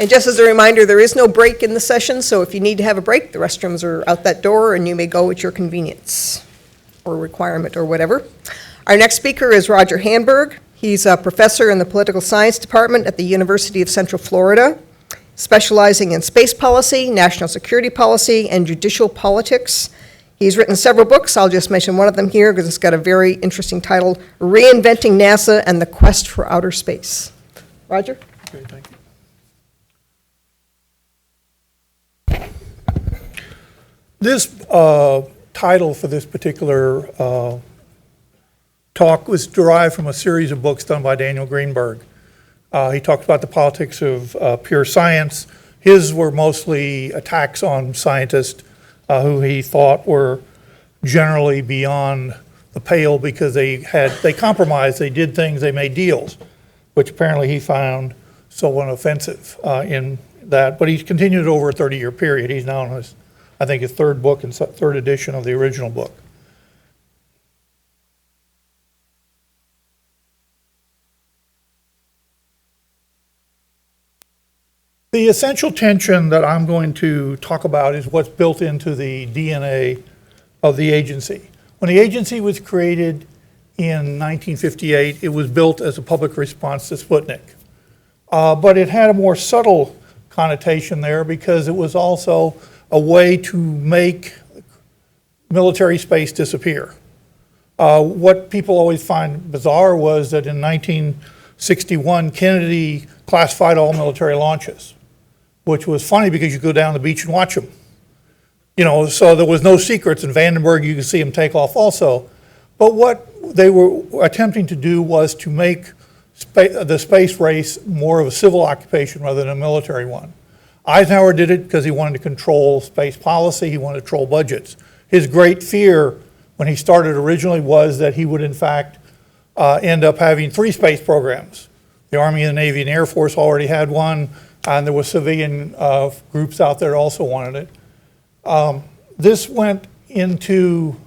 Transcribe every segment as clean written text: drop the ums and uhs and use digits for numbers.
And just as a reminder, there is no break in the session, so if you need to have a break, the restrooms are out that door and you may go at your convenience or requirement or whatever. Our next speaker is Roger Handberg. He's a professor in the Political Science Department at the University of Central Florida, specializing in space policy, national security policy, and judicial politics. He's written several books. I'll just mention one of them here because it's got a very interesting title, Reinventing NASA and the Quest for Outer Space. Roger? Okay, thank you. This title for this particular talk was derived from a series of books done by Daniel Greenberg. He talked about the politics of pure science. His were mostly attacks on scientists who he thought were generally beyond the pale because they compromised, they did things, they made deals, which apparently he found somewhat offensive in that. But he's continued over a 30-year period. He's now on his, I think, his third book and third edition of the original book. The essential tension that I'm going to talk about is what's built into the DNA of the agency. When the agency was created in 1958, it was built as a public response to Sputnik. But it had a more subtle connotation there because it was also a way to make military space disappear. What people always find bizarre was that in 1961, Kennedy classified all military launches, which was funny because you go down the beach and watch them. You know, so there was no secrets. In Vandenberg, you could see them take off also. But what they were attempting to do was to make the space race more of a civil occupation rather than a military one. Eisenhower did it because he wanted to control space policy, he wanted to control budgets. His great fear when he started originally was that he would in fact end up having 3 space programs. The Army, the Navy, and Air Force already had one, and there were civilian groups out there that also wanted it. This went into,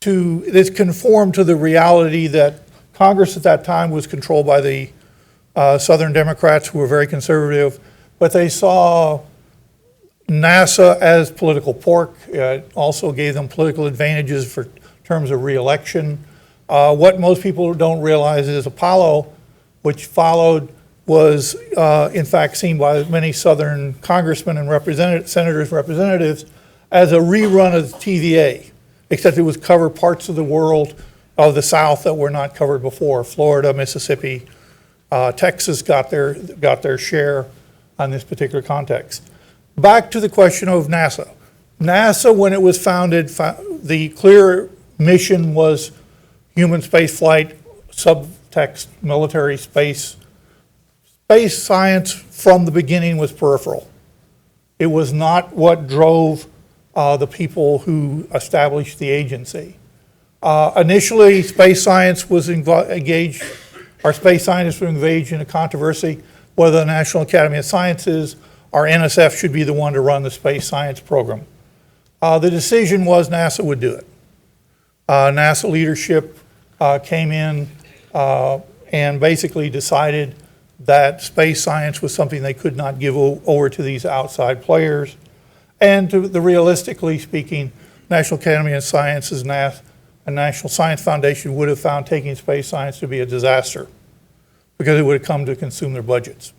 this conformed to the reality that Congress at that time was controlled by the Southern Democrats who were very conservative, but they saw NASA as political pork. It also gave them political advantages for terms of re-election. What most people don't realize is Apollo, which followed, was in fact seen by many Southern congressmen and senators, representatives as a rerun of the TVA, except it was cover parts of the world of the South that were not covered before. Florida, Mississippi, Texas got their share on this particular context. Back to the question of NASA. NASA, when it was founded, the clear mission was human space flight, subtext military space. Space science from the beginning was peripheral. It was not what drove the people who established the agency. Initially, space science was engaged, our space scientists were engaged in a controversy whether the National Academy of Sciences or NSF should be the one to run the space science program. The decision was NASA would do it. NASA leadership came in and basically decided that space science was something they could not give over to these outside players. And realistically speaking, National Academy of Sciences and National Science Foundation would have found taking space science to be a disaster because it would have come to consume their budgets.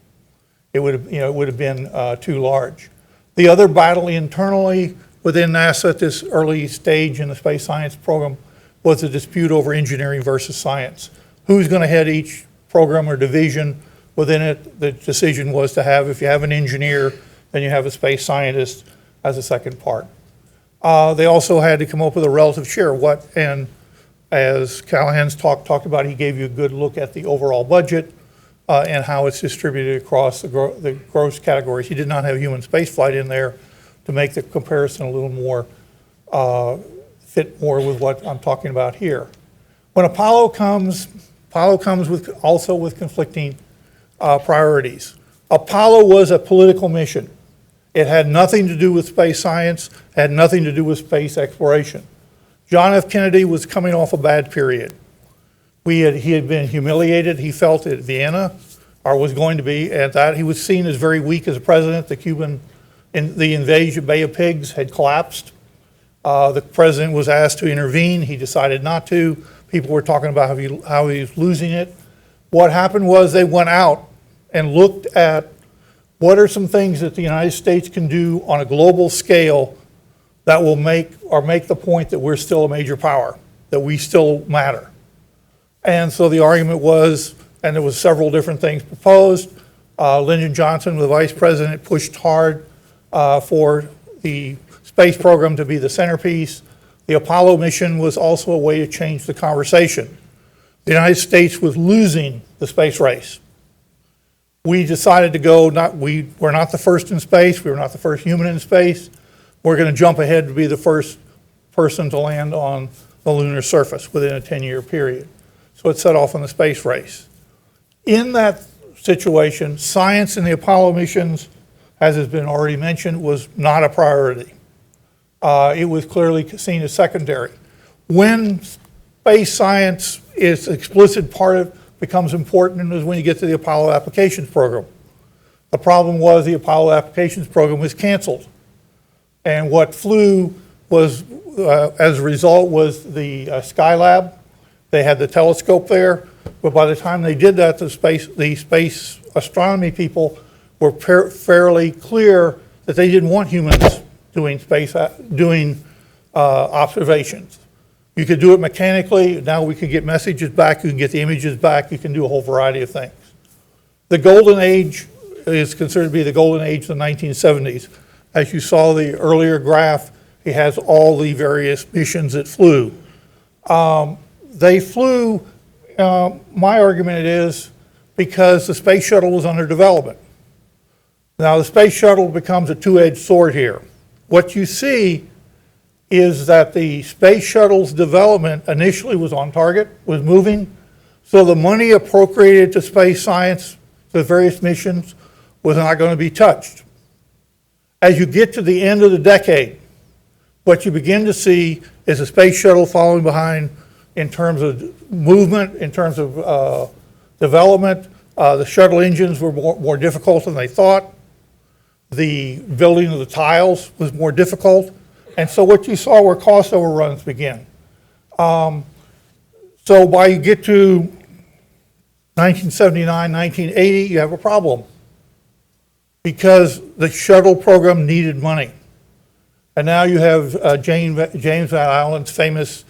It would have, it would have been too large. The other battle internally within NASA at this early stage in the space science program was a dispute over engineering versus science. Who's going to head each program or division within it? The decision was to have, if you have an engineer, then you have a space scientist as a second part. They also had to come up with a relative share. And as Callahan's talked about, he gave you a good look at the overall budget and how it's distributed across the gross categories. He did not have human spaceflight in there to make the comparison a little more, fit more with what I'm talking about here. When Apollo comes also with conflicting priorities. Apollo was a political mission. It had nothing to do with space science, had nothing to do with space exploration. John F. Kennedy was coming off a bad period. He had been humiliated, he felt, at Vienna, or was going to be, and that he was seen as very weak as a president. The invasion, Bay of Pigs, had collapsed. The president was asked to intervene. He decided not to. People were talking about how he was losing it. What happened was they went out and looked at what are some things that the United States can do on a global scale that will make the point that we're still a major power, that we still matter. And so the argument was, and there was several different things proposed. Lyndon Johnson, the vice president, pushed hard for the space program to be the centerpiece. The Apollo mission was also a way to change the conversation. The United States was losing the space race. We decided to go, we're not the first in space, we were not the first human in space. We're going to jump ahead to be the first person to land on the lunar surface within a 10-year period. So it set off on the space race. In that situation, science in the Apollo missions, as has been already mentioned, was not a priority. It was clearly seen as secondary. When space science is explicit part of, becomes important is when you get to the Apollo applications program. The problem was the Apollo applications program was canceled. And what flew was, as a result, was the Skylab. They had the telescope there, but by the time they did that, the space astronomy people were fairly clear that they didn't want humans doing observations. You could do it mechanically. Now we could get messages back. You can get the images back. You can do a whole variety of things. The golden age is considered to be the golden age of the 1970s. As you saw the earlier graph, it has all the various missions that flew. They flew, my argument is, because the space shuttle was under development. Now the space shuttle becomes a two-edged sword here. What you see is that the space shuttle's development initially was on target, was moving, so the money appropriated to space science, the various missions, was not going to be touched. As you get to the end of the decade, what you begin to see is a space shuttle following behind in terms of movement, in terms of development. The shuttle engines were more difficult than they thought. The building of the tiles was more difficult. And so what you saw were cost overruns begin. So by you get to 1979, 1980, you have a problem because the shuttle program needed money. And now you have James Van Allen's famous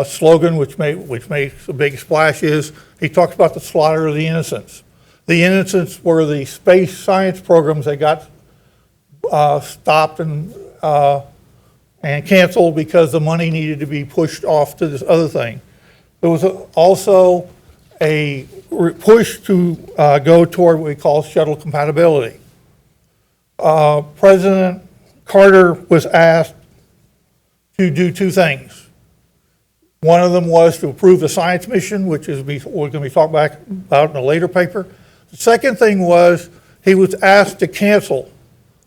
slogan, which makes a big splash, is he talks about the slaughter of the innocents. The innocents were the space science programs that got stopped and canceled because the money needed to be pushed off to this other thing. There was also a push to go toward what we call shuttle compatibility. President Carter was asked to do two things. One of them was to approve the science mission, which is we're going to be talking about in a later paper. The second thing was he was asked to cancel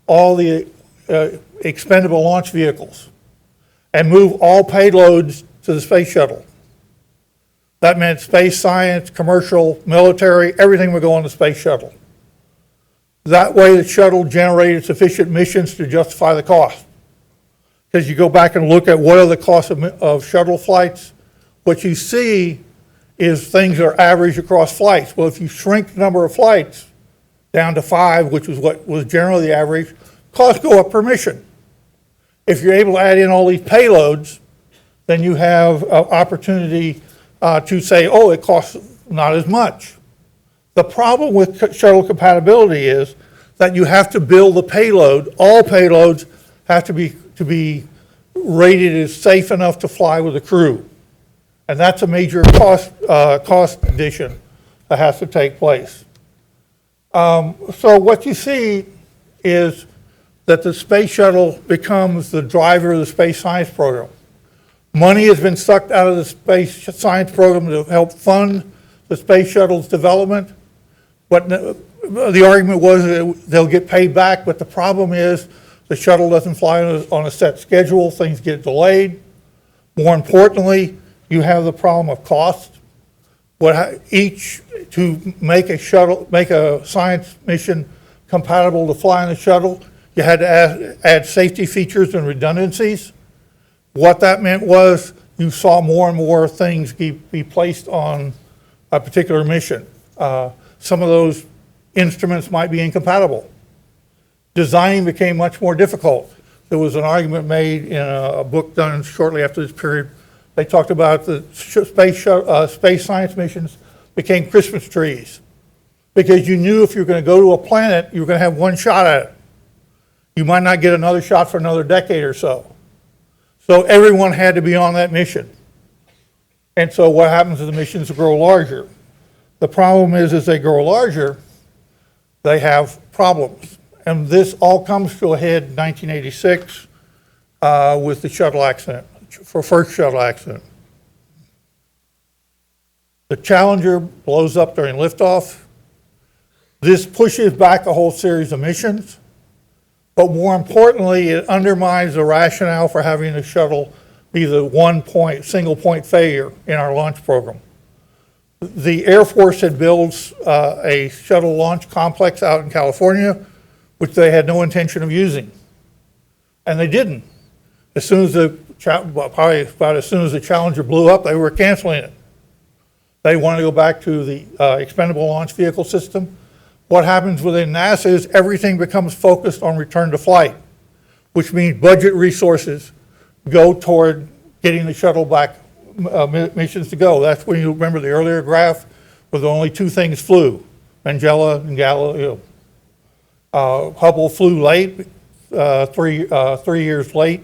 all the expendable launch vehicles and move all payloads to the space shuttle. That meant space science, commercial, military, everything would go on the space shuttle. That way the shuttle generated sufficient missions to justify the cost. Because you go back and look at what are the costs of shuttle flights, what you see is things that are average across flights. Well, if you shrink the number of flights down to 5, which was what was generally the average, costs go up per mission. If you're able to add in all these payloads, then you have an opportunity to say, oh, it costs not as much. The problem with shuttle compatibility is that you have to build the payload. All payloads have to be rated as safe enough to fly with a crew. And that's a major cost addition that has to take place. So what you see is that the space shuttle becomes the driver of the space science program. Money has been sucked out of the space science program to help fund the space shuttle's development. But the argument was that they'll get paid back, but the problem is the shuttle doesn't fly on a set schedule, things get delayed. More importantly, you have the problem of cost. to make a science mission compatible to fly in the shuttle, you had to add safety features and redundancies. What that meant was you saw more and more things be placed on a particular mission. Some of those instruments might be incompatible. Designing became much more difficult. There was an argument made in a book done shortly after this period. They talked about the space science missions became Christmas trees, because you knew if you were going to go to a planet, you were going to have one shot at it. You might not get another shot for another decade or so. So everyone had to be on that mission. And so what happens is the missions grow larger. The problem is, as they grow larger, they have problems. And this all comes to a head in 1986 with the shuttle accident, first shuttle accident. The Challenger blows up during liftoff. This pushes back a whole series of missions, but more importantly, it undermines the rationale for having the shuttle be the single point failure in our launch program. The Air Force had built a shuttle launch complex out in California, which they had no intention of using, and they didn't. As soon as probably about as soon as the Challenger blew up, they were canceling it. They wanted to go back to the expendable launch vehicle system. What happens within NASA is everything becomes focused on return to flight, which means budget resources go toward getting the shuttle back missions to go. That's when you remember the earlier graph where the only two things flew, Angela and Galileo. Hubble flew late, 3 years late.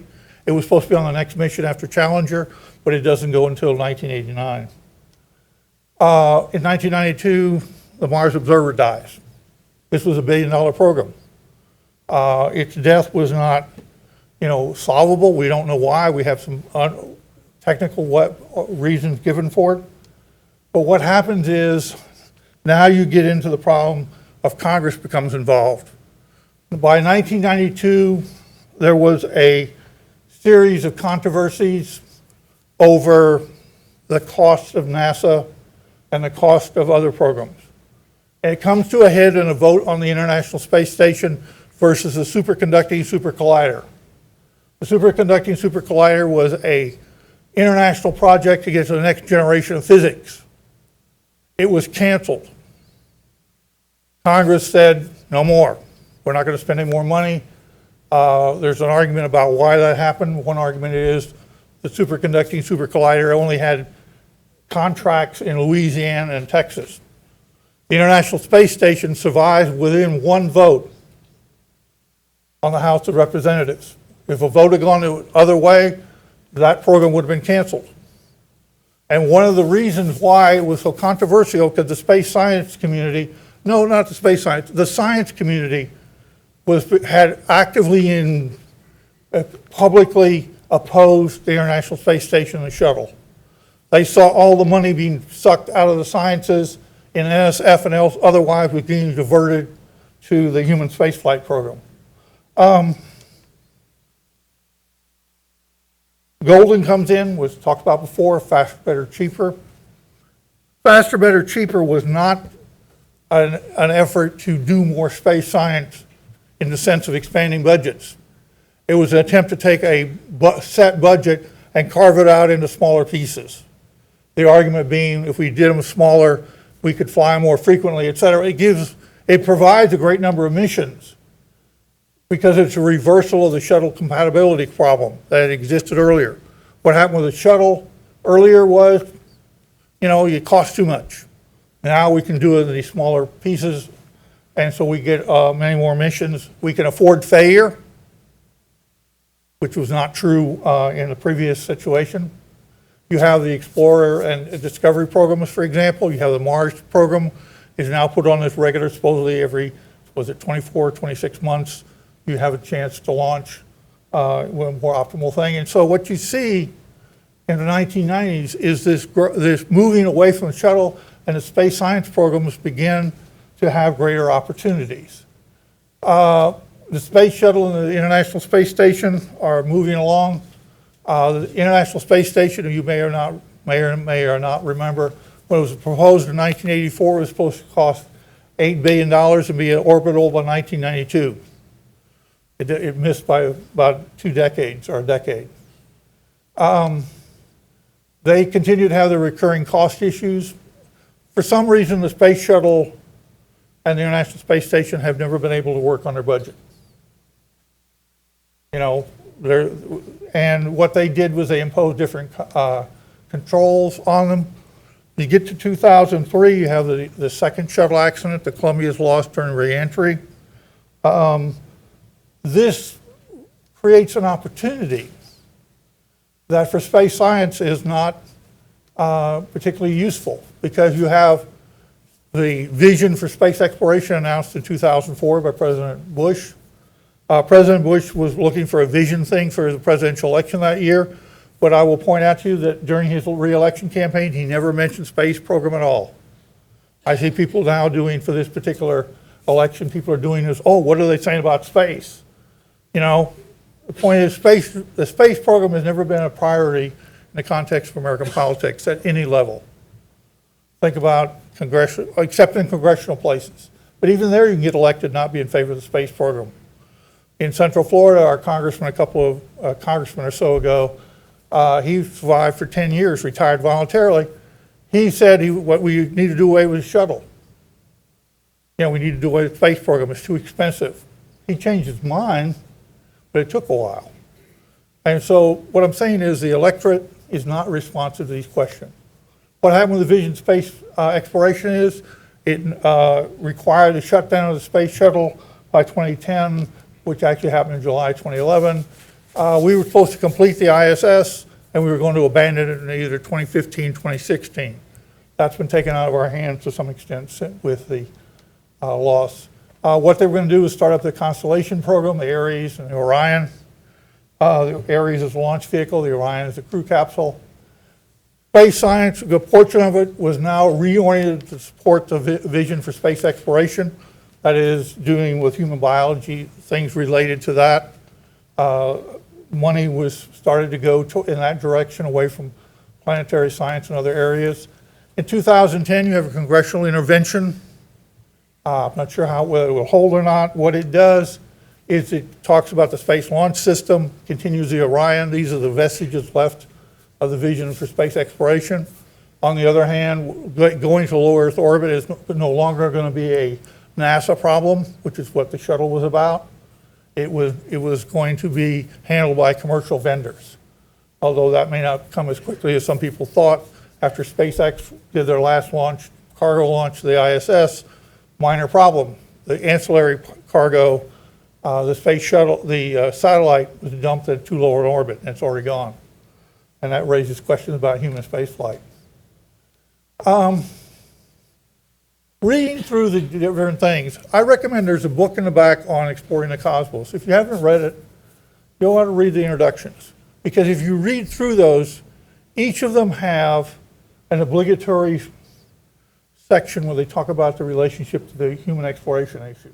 It was supposed to be on the next mission after Challenger, but it doesn't go until 1989. In 1992, the Mars Observer dies. This was a $1 billion program. Its death was not, solvable. We don't know why. We have some technical reasons given for it. But what happens is now you get into the problem of Congress becomes involved. By 1992, there was a series of controversies over the cost of NASA and the cost of other programs. And it comes to a head in a vote on the International Space Station versus the superconducting super collider. The superconducting super collider was an international project to get to the next generation of physics. It was canceled. Congress said, no more. We're not going to spend any more money. There's an argument about why that happened. One argument is the superconducting super collider only had contracts in Louisiana and Texas. The International Space Station survives within one vote on the House of Representatives. If a vote had gone the other way, that program would have been canceled. And one of the reasons why it was so controversial, because the space science community, no, not the space science, the science community had actively publicly opposed the International Space Station and the shuttle. They saw all the money being sucked out of the sciences in NSF and else otherwise was being diverted to the human spaceflight program. Golden comes in, was talked about before, faster, better, cheaper. Faster, better, cheaper was not an effort to do more space science in the sense of expanding budgets. It was an attempt to take a set budget and carve it out into smaller pieces. The argument being if we did them smaller, we could fly more frequently, et cetera. It provides a great number of missions because it's a reversal of the shuttle compatibility problem that existed earlier. What happened with the shuttle earlier was, it cost too much. Now we can do it in these smaller pieces, and so we get many more missions. We can afford failure, which was not true in the previous situation. You have the Explorer and Discovery programs, for example. You have the Mars program is now put on this regular, supposedly every, 24, 26 months. You have a chance to launch with a more optimal thing. And so what you see in the 1990s is this moving away from the shuttle, and the space science programs begin to have greater opportunities. The Space Shuttle and the International Space Station are moving along. The International Space Station, you may or not remember, when it was proposed in 1984, it was supposed to cost $8 billion and be orbital by 1992. It missed by about 2 decades or a decade. They continue to have the recurring cost issues. For some reason, the Space Shuttle and the International Space Station have never been able to work on their budget. You know, and what they did was they imposed different controls on them. You get to 2003, you have the second shuttle accident, the Columbia's lost during re-entry. This creates an opportunity that for space science is not particularly useful, because you have the vision for space exploration announced in 2004 by President Bush. President Bush was looking for a vision thing for the presidential election that year, but I will point out to you that during his re-election campaign, he never mentioned space program at all. I see people now doing, for this particular election, people are doing this, oh, what are they saying about space? You know, the point is the space program has never been a priority in the context of American politics at any level. Think about except in congressional places. But even there, you can get elected not be in favor of the space program. In Central Florida, our congressman, a couple of congressmen or so ago, he survived for 10 years, retired voluntarily. He said what we need to do away with the shuttle. You know, we need to do away with the space program. It's too expensive. He changed his mind, but it took a while. And so what I'm saying is the electorate is not responsive to these questions. What happened with the Vision Space exploration is it required the shutdown of the space shuttle by 2010, which actually happened in July 2011. We were supposed to complete the ISS, and we were going to abandon it in either 2015, 2016. That's been taken out of our hands to some extent with the loss. What they were going to do is start up the Constellation program, the Ares and the Orion. The Ares is a launch vehicle, the Orion is a crew capsule. Space science, a good portion of it was now reoriented to support the vision for space exploration. That is, doing with human biology, things related to that. Money was started to go in that direction, away from planetary science and other areas. In 2010, you have a congressional intervention. I'm not sure whether it will hold or not. What it does is it talks about the Space Launch System, continues the Orion. These are the vestiges left of the vision for space exploration. On the other hand, going to low Earth orbit is no longer going to be a NASA problem, which is what the shuttle was about. It was going to be handled by commercial vendors, although that may not come as quickly as some people thought. After SpaceX did their last launch, cargo launch to the ISS, minor problem. The ancillary cargo, the space shuttle, the satellite was dumped at too low an orbit, and it's already gone. And that raises questions about human spaceflight. Reading through the different things, I recommend there's a book in the back on exploring the cosmos. If you haven't read it, you'll want to read the introductions. Because if you read through those, each of them have an obligatory section where they talk about the relationship to the human exploration issue.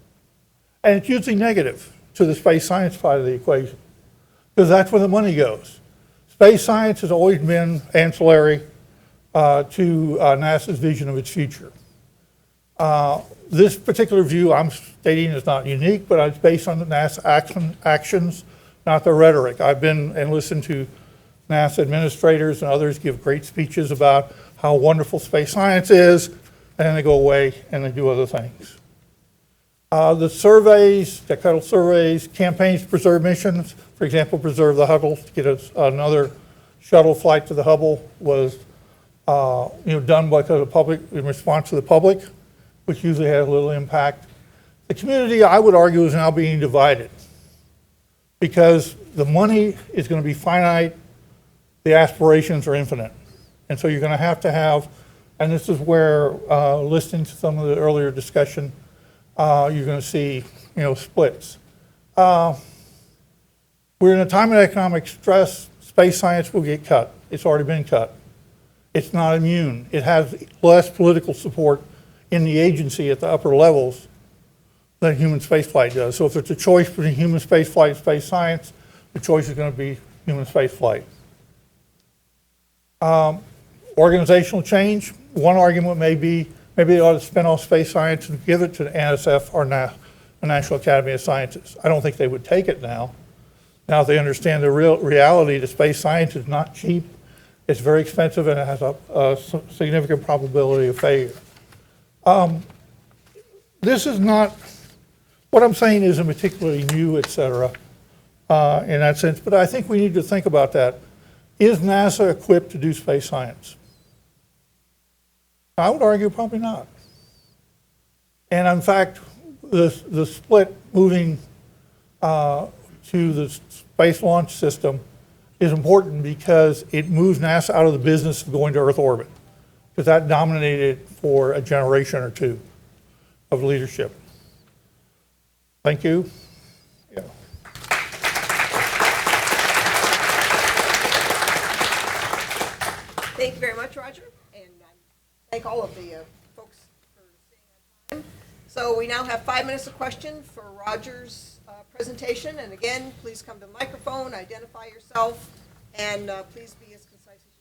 And it's usually negative to the space science side of the equation, because that's where the money goes. Space science has always been ancillary to NASA's vision of its future. This particular view I'm stating is not unique, but it's based on the NASA actions, not the rhetoric. I've been and listened to NASA administrators and others give great speeches about how wonderful space science is, and then they go away and they do other things. The surveys, decadal surveys, campaigns to preserve missions, for example, preserve the Hubble, to get another shuttle flight to the Hubble was done by the public, in response to the public, which usually has little impact. The community, I would argue, is now being divided because the money is going to be finite, the aspirations are infinite. And so you're going to have, and this is where, listening to some of the earlier discussion, you're going to see, splits. We're in a time of economic stress. Space science will get cut. It's already been cut. It's not immune. It has less political support in the agency at the upper levels than human spaceflight does. So if it's a choice between human spaceflight and space science, the choice is going to be human spaceflight. Organizational change. one argument may be, maybe they ought to spin off space science and give it to the NSF or the National Academy of Sciences. I don't think they would take it now. Now they understand the real reality that space science is not cheap. It's very expensive and it has a significant probability of failure. This is not, what I'm saying isn't particularly new, et cetera, in that sense, but I think we need to think about that. Is NASA equipped to do space science? I would argue probably not. And in fact, the split moving to the Space Launch System is important because it moves NASA out of the business of going to Earth orbit, because that dominated for a generation or two of leadership. Thank you. Yeah. Thank you very much, Roger, and thank all of the folks for staying on time. So we now have 5 minutes of question for Roger's presentation, and again, please come to the microphone, identify yourself, and please be as concise as you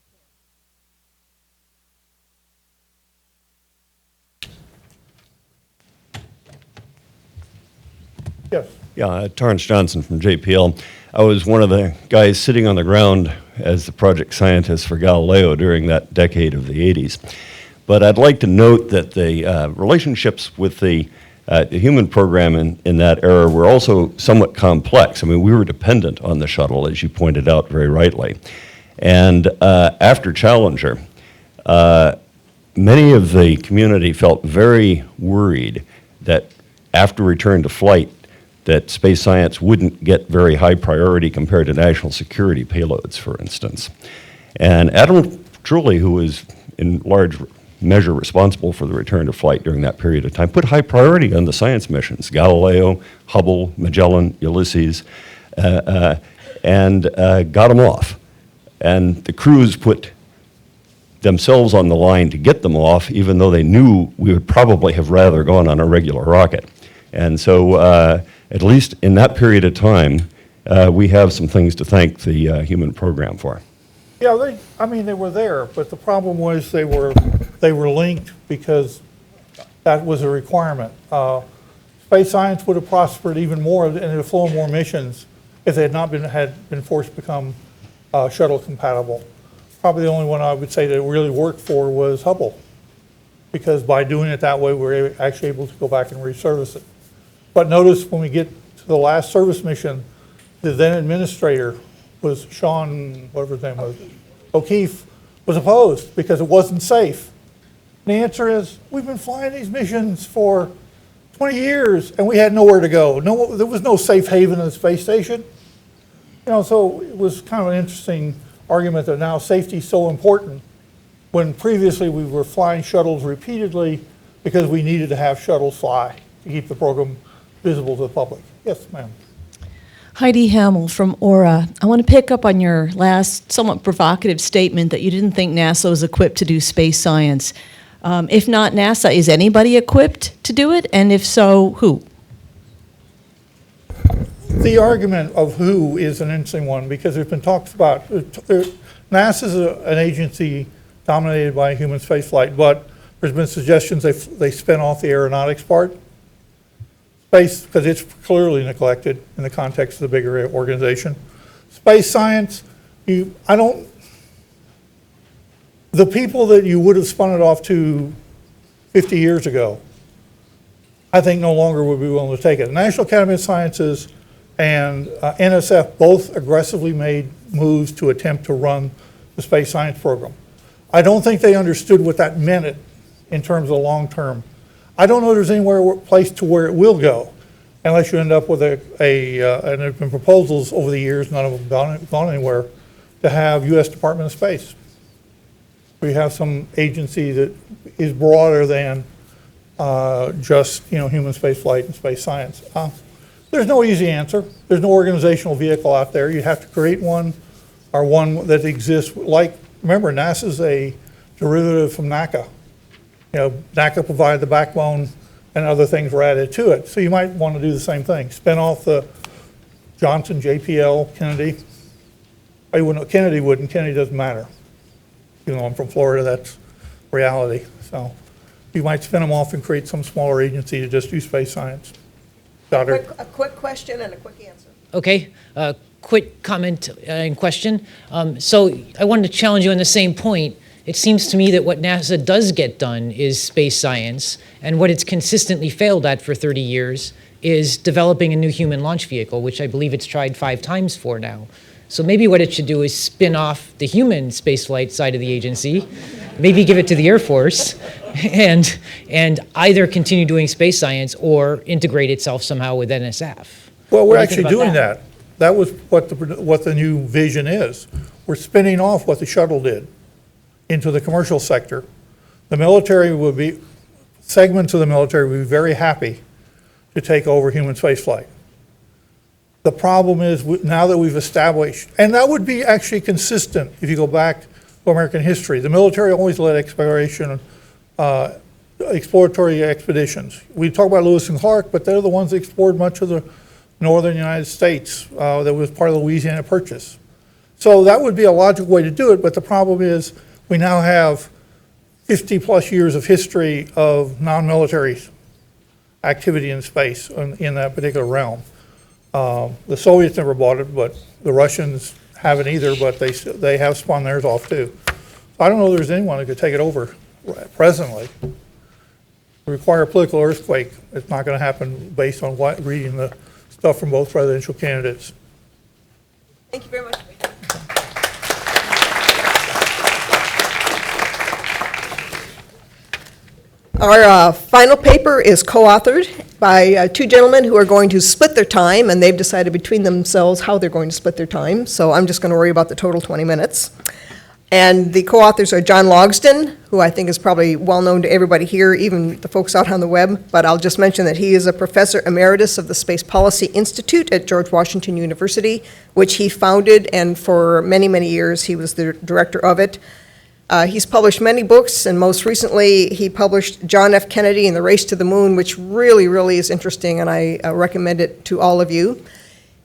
can. Yes. Yeah, Torrance Johnson from JPL. I was one of the guys sitting on the ground as the project scientist for Galileo during that decade of the 80s. But I'd like to note that the relationships with the human program in that era were also somewhat complex. I mean, we were dependent on the shuttle, as you pointed out very rightly. And after Challenger, many of the community felt very worried that after return to flight, that space science wouldn't get very high priority compared to national security payloads, for instance. And Admiral Truly, who was in large measure responsible for the return to flight during that period of time, put high priority on the science missions, Galileo, Hubble, Magellan, Ulysses, and got them off. And the crews put themselves on the line to get them off, even though they knew we would probably have rather gone on a regular rocket. And so, at least in that period of time, we have some things to thank the human program for. Yeah, they were there, but the problem was they were linked because that was a requirement. Space science would have prospered even more and it would have flown more missions if they had been forced to become shuttle compatible. Probably the only one I would say that it really worked for was Hubble, because by doing it that way, we were actually able to go back and resurface it. But notice when we get to the last service mission, the then administrator was Sean, whatever his name was, O'Keefe, was opposed because it wasn't safe. And the answer is, we've been flying these missions for 20 years and we had nowhere to go. There was no safe haven in the space station. You know, so it was kind of an interesting argument that now safety is so important when previously we were flying shuttles repeatedly because we needed to have shuttles fly to keep the program visible to the public. Yes, ma'am. Heidi Hamill from Aura. I want to pick up on your last somewhat provocative statement that you didn't think NASA was equipped to do space science. If not NASA, is anybody equipped to do it? And if so, who? The argument of who is an interesting one because there's been talks about, NASA is an agency dominated by human spaceflight, but there's been suggestions they spin off the aeronautics part. Space, because it's clearly neglected in the context of the bigger organization. Space science, the people that you would have spun it off to 50 years ago, I think no longer would be willing to take it. The National Academy of Sciences and NSF both aggressively made moves to attempt to run the space science program. I don't think they understood what that meant in terms of long term. I don't know there's anywhere place to where it will go unless you end up with and there have been proposals over the years, none of them gone anywhere, to have U.S. Department of Space. We have some agency that is broader than just human space flight and space science. There's no easy answer. There's no organizational vehicle out there. You have to create one or one that exists. Like, remember, NASA's a derivative from NACA. NACA provided the backbone and other things were added to it. So you might want to do the same thing. Spin off the Johnson, JPL, Kennedy. Kennedy wouldn't. Kennedy doesn't matter. I'm from Florida, that's reality. So you might spin them off and create some smaller agency to just do space science. Doctor? A quick question and a quick answer. Okay, quick comment and question. So I wanted to challenge you on the same point. It seems to me that what NASA does get done is space science, and what it's consistently failed at for 30 years is developing a new human launch vehicle, which I believe it's tried 5 times for now. So maybe what it should do is spin off the human spaceflight side of the agency, maybe give it to the Air Force, and either continue doing space science or integrate itself somehow with NSF. Well, we're What do you think actually about doing that? that. That was what the new vision is. We're spinning off what the shuttle did into the commercial sector. The military would be, segments of the military would be very happy to take over human spaceflight. The problem is, now that we've established, and that would be actually consistent if you go back to American history. The military always led exploration, exploratory expeditions. We talk about Lewis and Clark, but they're the ones that explored much of the northern United States that was part of the Louisiana Purchase. So that would be a logical way to do it, but the problem is we now have 50 plus years of history of non-military activity in space in that particular realm. The Soviets never bought it, but the Russians haven't either, but they have spun theirs off too. I don't know if there's anyone who could take it over presently. Require a political earthquake. It's not going to happen based on reading the stuff from both presidential candidates. Thank you very much. Our final paper is co-authored by 2 gentlemen who are going to split their time, and they've decided between themselves how they're going to split their time, so I'm just going to worry about the total 20 minutes. And the co-authors are John Logsdon, who I think is probably well known to everybody here, even the folks out on the web, but I'll just mention that he is a professor emeritus of the Space Policy Institute at George Washington University, which he founded, and for many, many years he was the director of it. He's published many books, and most recently he published John F. Kennedy and the Race to the Moon, which really, really is interesting, and I recommend it to all of you.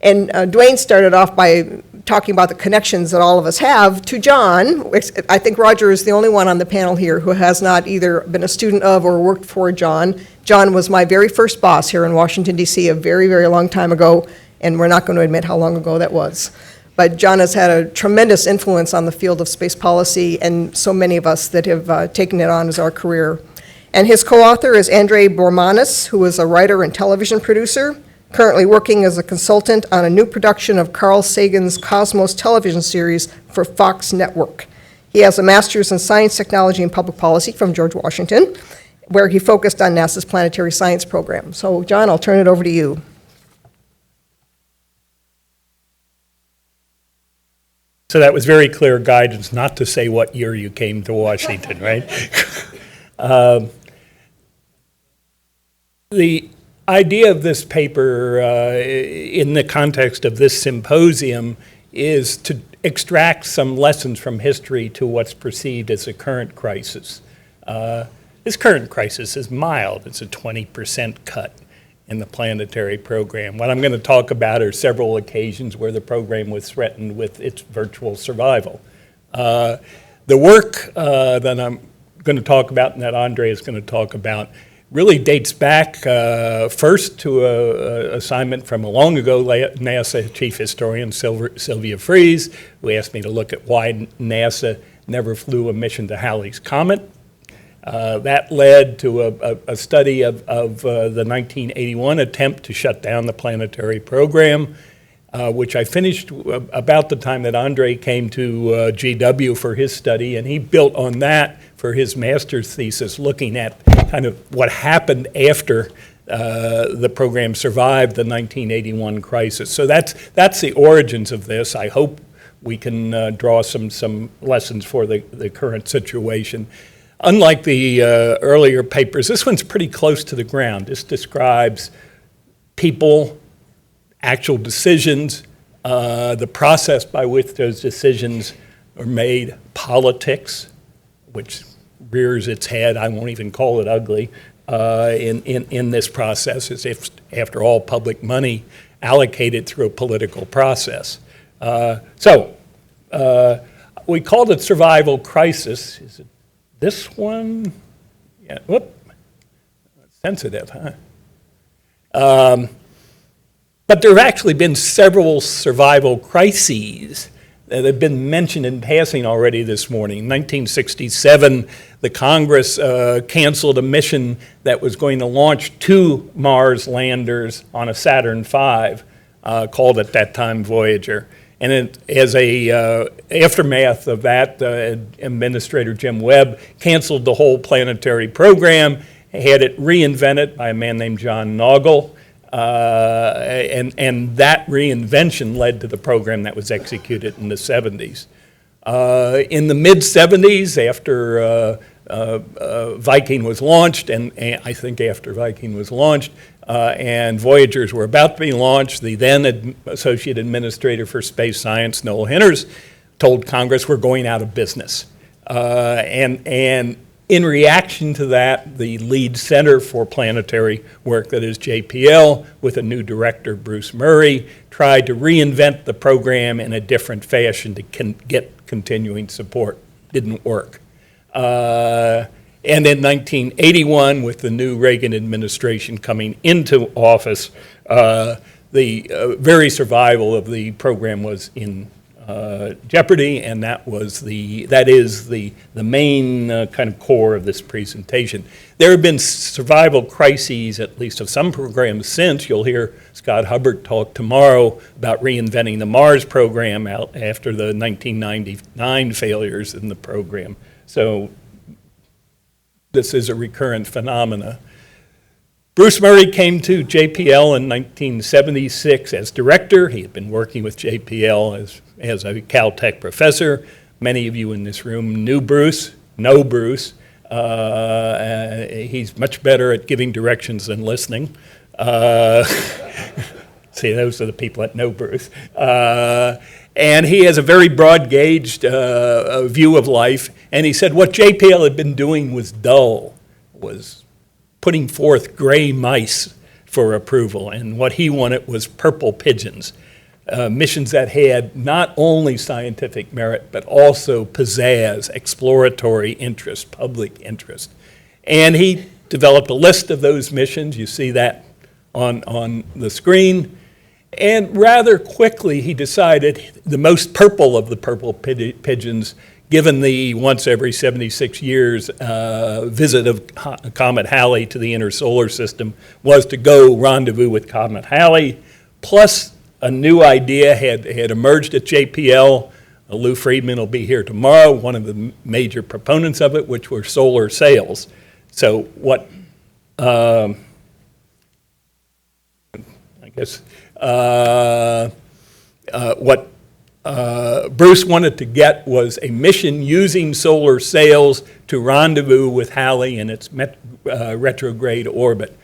And Dwayne started off by talking about the connections that all of us have to John. I think Roger is the only one on the panel here who has not either been a student of or worked for John. John was my very first boss here in Washington, D.C. a very, very long time ago, and we're not going to admit how long ago that was. But John has had a tremendous influence on the field of space policy and so many of us that have taken it on as our career. And his co-author is Bormanis, who is a writer and television producer, currently working as a consultant on a new production of Carl Sagan's Cosmos television series for Fox Network. He has a master's in science, technology, and public policy from George Washington, where he focused on NASA's planetary science program. So, John, I'll turn it over to you. So that was very clear guidance not to say what year you came to Washington, right? The idea of this paper in the context of this symposium is to extract some lessons from history to what's perceived as a current crisis. This current crisis is mild. It's a 20% cut in the planetary program. What I'm going to talk about are several occasions where the program was threatened with its virtual survival. The work that I'm going to talk about and that Andre is going to talk about really dates back first to an assignment from a long ago NASA chief historian, Sylvia Fries, who asked me to look at why NASA never flew a mission to Halley's Comet. That led to a study of the 1981 attempt to shut down the planetary program, which I finished about the time that Andre came to GW for his study, and he built on that for his master's thesis, looking at kind of what happened after the program survived the 1981 crisis. So that's the origins of this. I hope we can draw some lessons for the current situation. Unlike the earlier papers, this one's pretty close to the ground. This describes people, actual decisions, the process by which those decisions are made, politics, which rears its head, I won't even call it ugly, in this process, as if, after all, public money allocated through a political process. We called it survival crisis. Is it this one, yeah, whoop, sensitive, huh? But there have actually been several survival crises that have been mentioned in passing already this morning. In 1967, the Congress canceled a mission that was going to launch 2 Mars landers on a Saturn V, called at that time Voyager. And as a aftermath of that, Administrator Jim Webb canceled the whole Planetary program, had it reinvented by a man named John Naugle, and that reinvention led to the program that was executed in the 70s. In the mid-70s, after Viking was launched, and I think after Viking was launched, and Voyagers were about to be launched, the then Associate Administrator for Space Science, Noel Henners, told Congress, we're going out of business. And in reaction to that, the lead center for planetary work, that is JPL, with a new director, Bruce Murray, tried to reinvent the program in a different fashion to get continuing support. Didn't work. And in 1981, with the new Reagan administration coming into office, the very survival of the program was in jeopardy, and that is the main kind of core of this presentation. There have been survival crises, at least of some programs since. You'll hear Scott Hubbard talk tomorrow about reinventing the Mars program out after the 1999 failures in the program. So this is a recurrent phenomena. Bruce Murray came to JPL in 1976 as director. He had been working with JPL as a Caltech professor. Many of you in this room know Bruce. He's much better at giving directions than listening. See, those are the people that know Bruce. And he has a very broad-gauged view of life. And he said what JPL had been doing was dull, was putting forth gray mice for approval. And what he wanted was purple pigeons, missions that had not only scientific merit, but also pizzazz, exploratory interest, public interest. And he developed a list of those missions. You see that on the screen. And rather quickly, he decided the most purple of the purple pigeons, given the once every 76 years visit of Comet Halley to the inner solar system, was to go rendezvous with Comet Halley. Plus, a new idea had emerged at JPL. Lou Friedman will be here tomorrow, one of the major proponents of it, which were solar sails. So what, what Bruce wanted to get was a mission using solar sails to rendezvous with Halley in its retrograde orbit.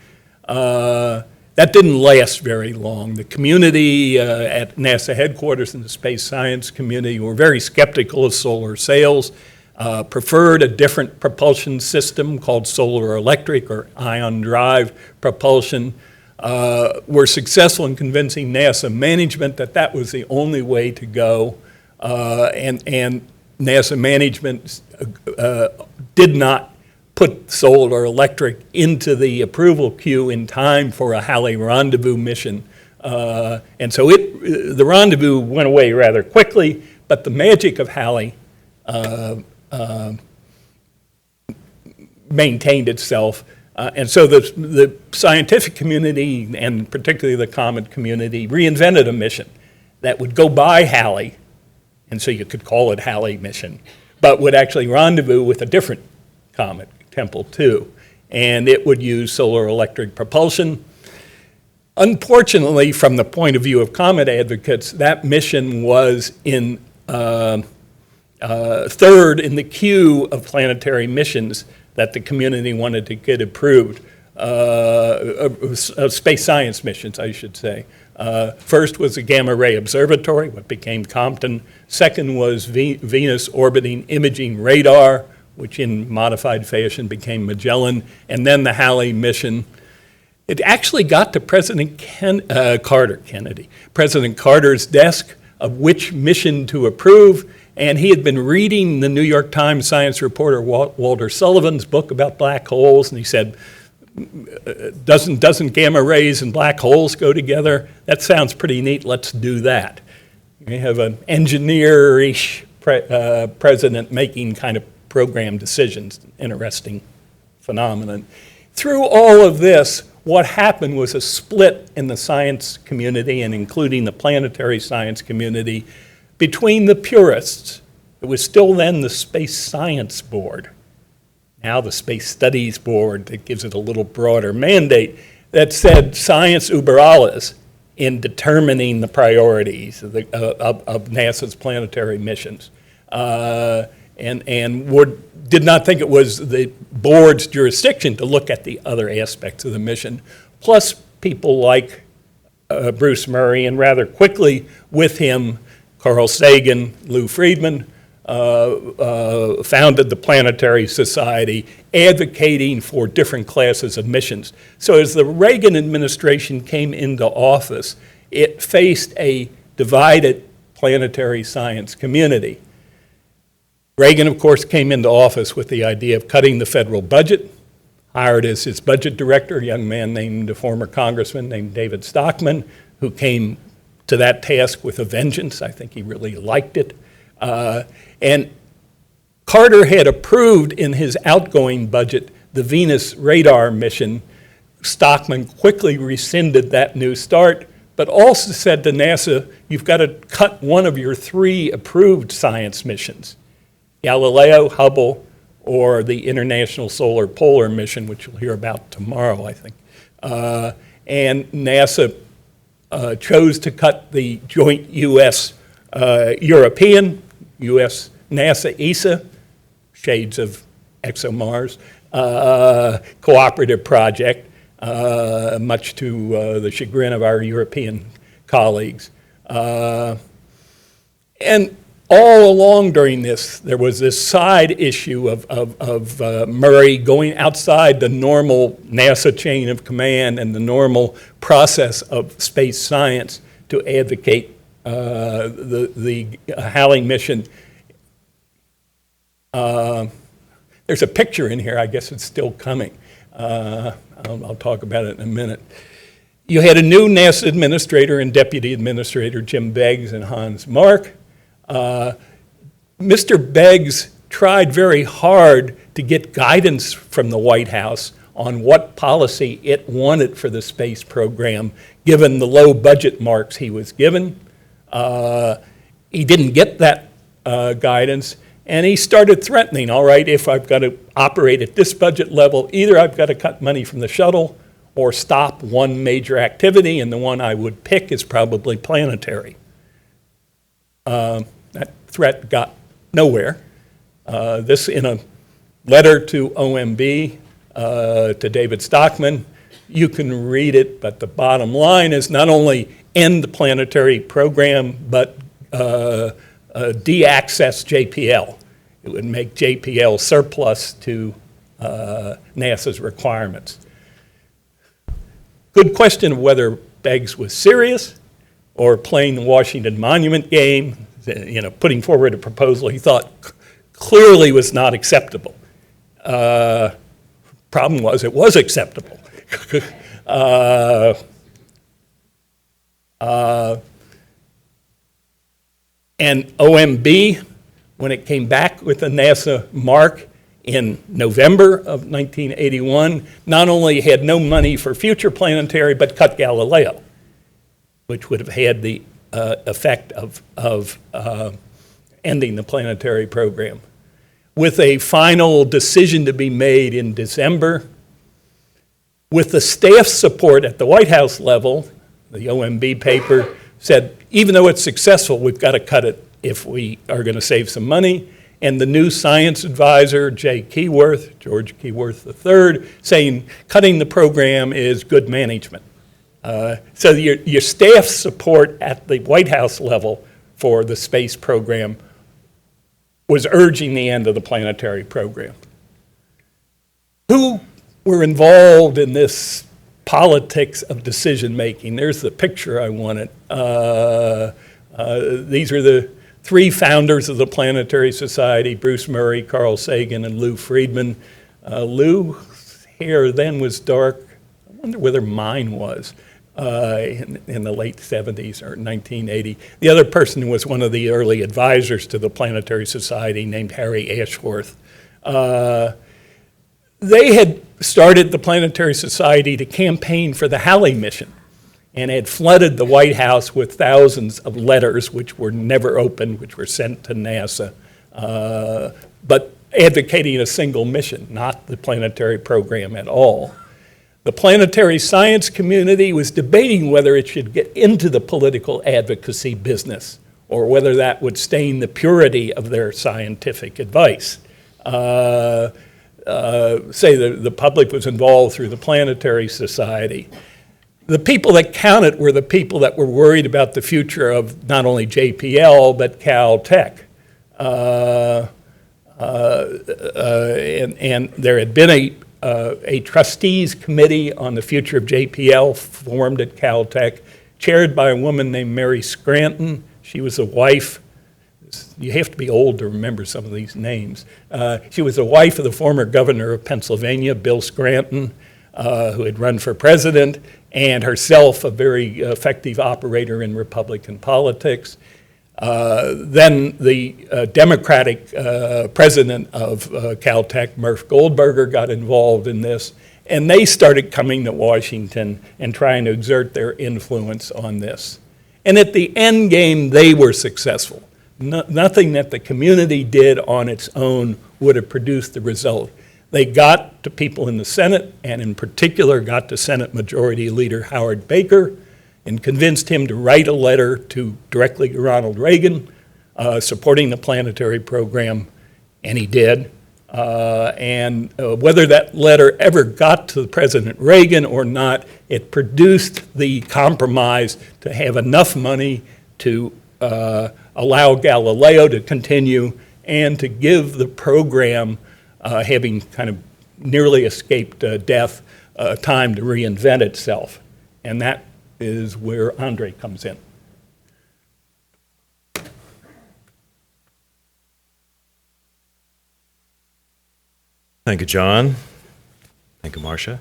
That didn't last very long. The community at NASA headquarters and the space science community were very skeptical of solar sails, preferred a different propulsion system called solar electric or ion drive propulsion. Were successful in convincing NASA management that that was the only way to go, and NASA management did not put solar electric into the approval queue in time for a Halley rendezvous mission. And so the rendezvous went away rather quickly, but the magic of Halley maintained itself. And so the scientific community, and particularly the comet community, reinvented a mission that would go by Halley, and so you could call it Halley mission, but would actually rendezvous with a different comet, Tempel 2, and it would use solar electric propulsion. Unfortunately, from the point of view of comet advocates, that mission was in third in the queue of planetary missions that the community wanted to get approved, space science missions, I should say. First was the Gamma Ray Observatory, what became Compton. Second was Venus Orbiting Imaging Radar, which in modified fashion became Magellan, and then the Halley mission. It actually got to President President Carter's desk of which mission to approve, And he had been reading the New York Times science reporter Walter Sullivan's book about black holes, and he said, doesn't gamma rays and black holes go together? That sounds pretty neat, let's do that. We have an engineer-ish president making kind of program decisions, interesting phenomenon. Through all of this, what happened was a split in the science community, and including the planetary science community, between the purists. It was still then the Space Science Board, now the Space Studies Board, that gives it a little broader mandate, that said science über alles in determining the priorities of NASA's planetary missions. And did not think it was the board's jurisdiction to look at the other aspects of the mission. Plus, people like Bruce Murray, and rather quickly with him, Carl Sagan, Lou Friedman, founded the Planetary Society, advocating for different classes of missions. So as the Reagan administration came into office, it faced a divided planetary science community. Reagan, of course, came into office with the idea of cutting the federal budget, hired as his budget director a young man named, a former congressman named David Stockman, who came to that task with a vengeance. I think he really liked it. And Carter had approved in his outgoing budget the Venus radar mission. Stockman quickly rescinded that new start, but also said to NASA, you've got to cut one of your 3 approved science missions. Galileo, Hubble, or the International Solar Polar Mission, which you'll hear about tomorrow, I think. And NASA chose to cut the joint U.S.-European, U.S.-NASA-ESA, shades of ExoMars, cooperative project, much to the chagrin of our European colleagues. And all along during this, there was this side issue of Murray going outside the normal NASA chain of command and the normal process of space science to advocate the HALLEY mission. There's a picture in here, I guess it's still coming. I'll talk about it in a minute. You had a new NASA administrator and deputy administrator, Jim Beggs and Hans Mark. Mr. Beggs tried very hard to get guidance from the White House on what policy it wanted for the space program, given the low budget marks he was given. He didn't get that guidance, and he started threatening, all right, if I've got to operate at this budget level, either I've got to cut money from the shuttle or stop one major activity, and the one I would pick is probably Planetary. That threat got nowhere. This in a letter to OMB, to David Stockman. You can read it, but the bottom line is not only end the planetary program, but de-access JPL. It would make JPL surplus to NASA's requirements. Good question of whether Beggs was serious or playing the Washington Monument game, putting forward a proposal he thought clearly was not acceptable. Problem was, it was acceptable. And OMB, when it came back with the NASA mark in November of 1981, not only had no money for future planetary, but cut Galileo, which would have had the effect of ending the planetary program. With a final decision to be made in December, with the staff support at the White House level, the OMB paper said, even though it's successful, we've got to cut it if we are going to save some money. And the new science advisor, George Keyworth III, saying cutting the program is good management. So your staff support at the White House level for the space program was urging the end of the planetary program. Who were involved in this politics of decision making? There's the picture I wanted. These are the three founders of the Planetary Society, Bruce Murray, Carl Sagan, and Lou Friedman. Lou's hair then was dark. I wonder whether mine was in the late 70s or 1980. The other person was one of the early advisors to the Planetary Society named Harry Ashworth. They had started the Planetary Society to campaign for the HALLEY mission and had flooded the White House with thousands of letters which were never opened, which were sent to NASA, but advocating a single mission, not the planetary program at all. The planetary science community was debating whether it should get into the political advocacy business or whether that would stain the purity of their scientific advice. Say the public was involved through the Planetary Society. The people that counted were the people that were worried about the future of not only JPL, but Caltech. And there had been a trustees committee on the future of JPL formed at Caltech, chaired by a woman named Mary Scranton. She was a wife. You have to be old to remember some of these names. She was the wife of the former governor of Pennsylvania, Bill Scranton, who had run for president, and herself a very effective operator in Republican politics. Then the Democratic president of Caltech, Murph Goldberger, got involved in this, and they started coming to Washington and trying to exert their influence on this. And at the end game, they were successful. Nothing that the community did on its own would have produced the result. They got to people in the Senate, and in particular got to Senate Majority Leader Howard Baker, and convinced him to write a letter directly to Ronald Reagan supporting the planetary program, and he did. And whether that letter ever got to President Reagan or not, it produced the compromise to have enough money to allow Galileo to continue and to give the program, having kind of nearly escaped death, time to reinvent itself. And that is where Andre comes in. Thank you, John. Thank you, Marcia.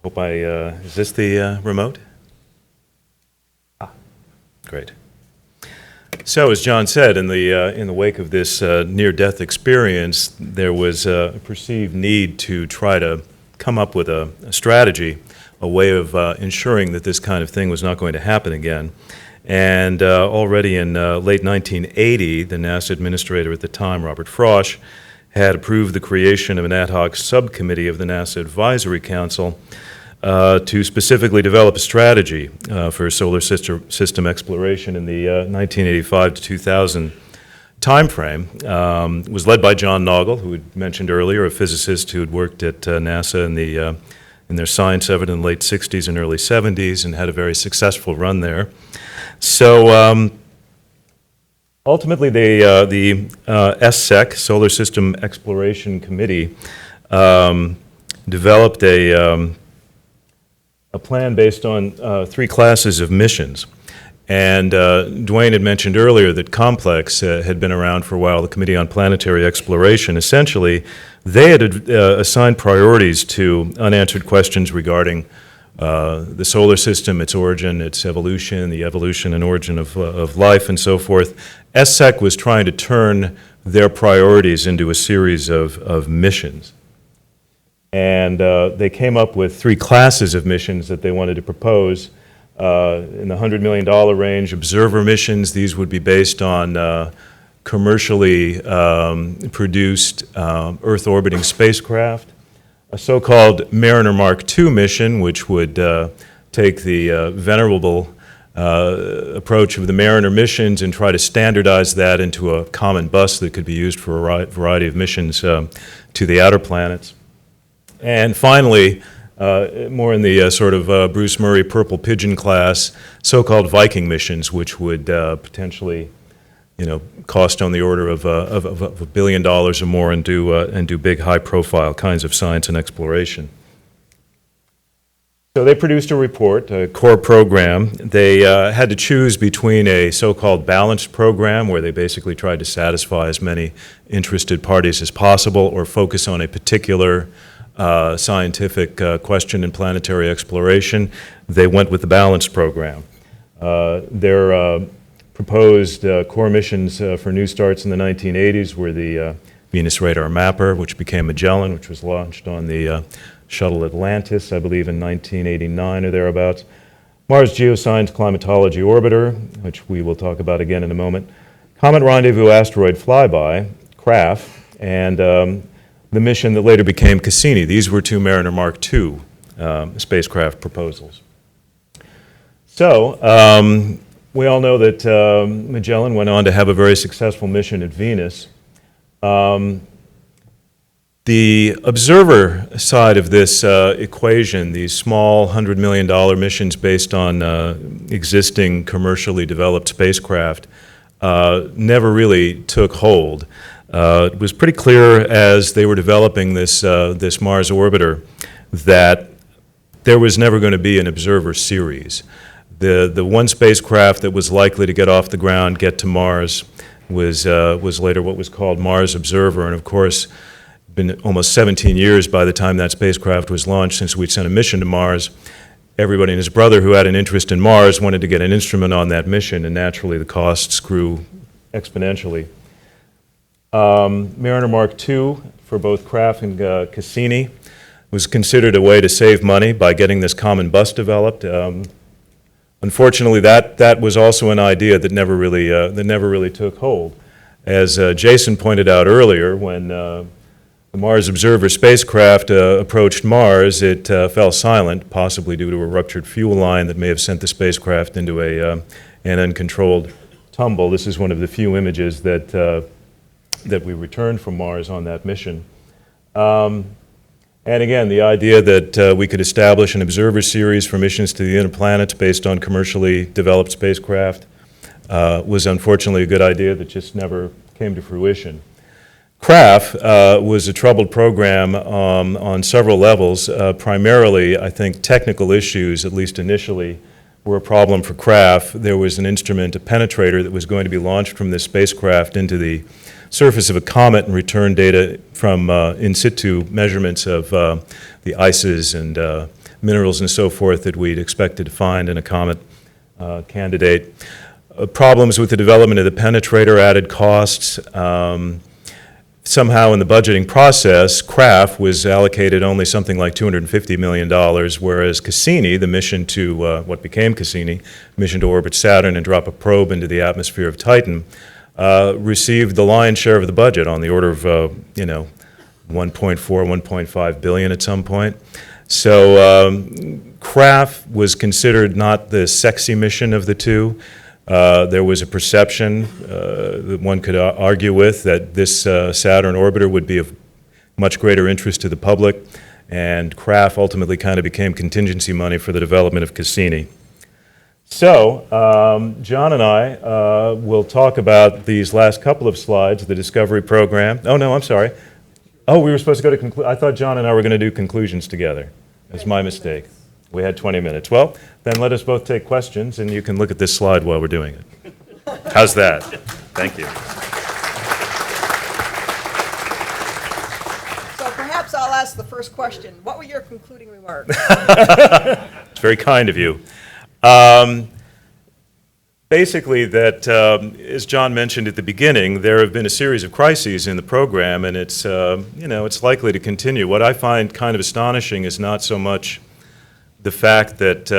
Hope is this the remote? Great. So, as John said, in the wake of this near-death experience, there was a perceived need to try to come up with a strategy, a way of ensuring that this kind of thing was not going to happen again. And already in late 1980, the NASA administrator at the time, Robert Frosch, had approved the creation of an ad hoc subcommittee of the NASA Advisory Council to specifically develop a strategy for solar system exploration in the 1985 to 2000 timeframe. Was led by John Nagel, who we mentioned earlier, a physicist who had worked at NASA in their science effort in the late 60s and early 70s and had a very successful run there. So ultimately, the SSEC, Solar System Exploration Committee, developed a plan based on three classes of missions. And Dwayne had mentioned earlier that COMPLEX had been around for a while, the Committee on Planetary Exploration. Essentially, they had assigned priorities to unanswered questions regarding the solar system, its origin, its evolution, the evolution and origin of life, and so forth. SSEC was trying to turn their priorities into a series of missions. And they came up with three classes of missions that they wanted to propose. In the $100 million range, observer missions, these would be based on commercially produced Earth-orbiting spacecraft. A so-called Mariner Mark II mission, which would take the venerable approach of the Mariner missions and try to standardize that into a common bus that could be used for a variety of missions to the outer planets. And finally, more in the sort of Bruce Murray Purple Pigeon class, so-called Viking missions, which would potentially, cost on the order of $1 billion or more and do big, high-profile kinds of science and exploration. So they produced a report, a core program. They had to choose between a so-called balanced program, where they basically tried to satisfy as many interested parties as possible, or focus on a particular scientific question in planetary exploration. They went with the balanced program. Their proposed core missions for new starts in the 1980s were the Venus Radar Mapper, which became Magellan, which was launched on the Shuttle Atlantis, I believe in 1989 or thereabouts. Mars Geoscience Climatology Orbiter, which we will talk about again in a moment. Comet Rendezvous Asteroid Flyby, CRAF, and the mission that later became Cassini. These were two Mariner Mark II spacecraft proposals. So, we all know that Magellan went on to have a very successful mission at Venus. The observer side of this equation, these small $100 million missions based on existing commercially developed spacecraft, never really took hold. It was pretty clear as they were developing this Mars orbiter that there was never going to be an observer series. The one spacecraft that was likely to get off the ground, get to Mars, was later what was called Mars Observer, and of course, been almost 17 years by the time that spacecraft was launched since we'd sent a mission to Mars. Everybody and his brother who had an interest in Mars wanted to get an instrument on that mission, and naturally the costs grew exponentially. Mariner Mark II for both CRAF and Cassini was considered a way to save money by getting this common bus developed. Unfortunately, that was also an idea that never really took hold. As Jason pointed out earlier, when the Mars Observer spacecraft approached Mars, it fell silent, possibly due to a ruptured fuel line that may have sent the spacecraft into an uncontrolled tumble. This is one of the few images that we returned from Mars on that mission. And again, the idea that we could establish an observer series for missions to the inner planets based on commercially developed spacecraft was unfortunately a good idea that just never came to fruition. CRAF was a troubled program on several levels. Primarily, I think technical issues, at least initially, were a problem for CRAF. There was an instrument, a penetrator, that was going to be launched from this spacecraft into the surface of a comet and return data from in situ measurements of the ices and minerals and so forth that we'd expected to find in a comet candidate. Problems with the development of the penetrator, added costs. Somehow in the budgeting process, CRAF was allocated only something like $250 million, whereas Cassini, the mission to what became Cassini, mission to orbit Saturn and drop a probe into the atmosphere of Titan, received the lion's share of the budget, on the order of 1.4, 1.5 billion at some point. So CRAF was considered not the sexy mission of the two. There was a perception that one could argue with that this Saturn orbiter would be of much greater interest to the public, and CRAF ultimately kind of became contingency money for the development of Cassini. So, John and I will talk about these last couple of slides, the Discovery Program. Oh, no, I'm sorry. Oh, we were supposed to go to I thought John and I were going to do conclusions together. That's my mistake. We had 20 minutes. Well, then let us both take questions, and you can look at this slide while we're doing it. How's that? Thank you. So perhaps I'll ask the first question. What were your concluding remarks? It's very kind of you. Basically, that, as John mentioned at the beginning, there have been a series of crises in the program, and it's, it's likely to continue. What I find kind of astonishing is not so much the fact that,